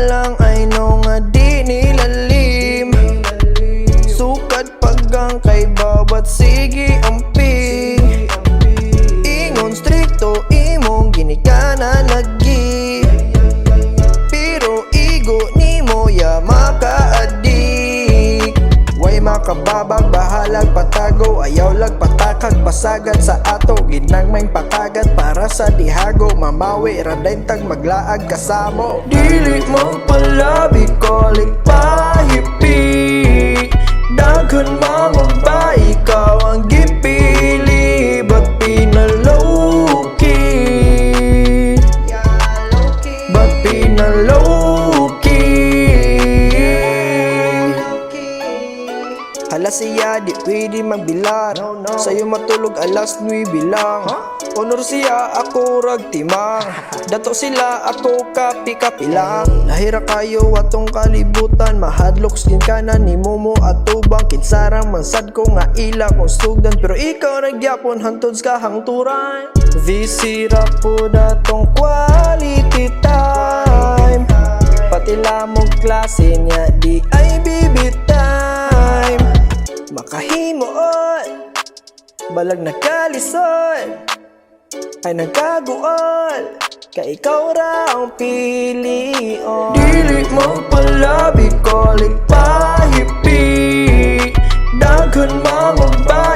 lang ay no nga di nilalim. Sukad paggang kay bawat sige amping. Ingon stricto imong ginikanan lagi, pero igo nimo ya makaadik. Way makababag bahalag patago, ayaw lag patakag pasagad sa ato. Ginagmayng pakagat para sa dihago, mamawi radaintag maglaag kasamo. Dili mo palabi kolik pahipi, daghan mamog ba ikaw ang gipili. Ba't pinalowki? Ba't pinalowki? Hala siya di pwede magbilar, sa'yo matulog alas 9 lang. Honor siya ako rag timang, dato sila ako kapi-kapi lang. Nahira kayo atong kalibutan, mahadlok skin kanan ni Momo at tubang. Kinsarang mansad ko nga ila kong sudan, pero ikaw nagyapon hantod sa kahangturan. Visira po datong quality time, pati lamog klase niya di ay BB time. Makahimuon, balag na kalison, ay nagkaguol, kay ikaw ra ang pilion. Dili mo palabi kolik pahipi, daghan mamog ba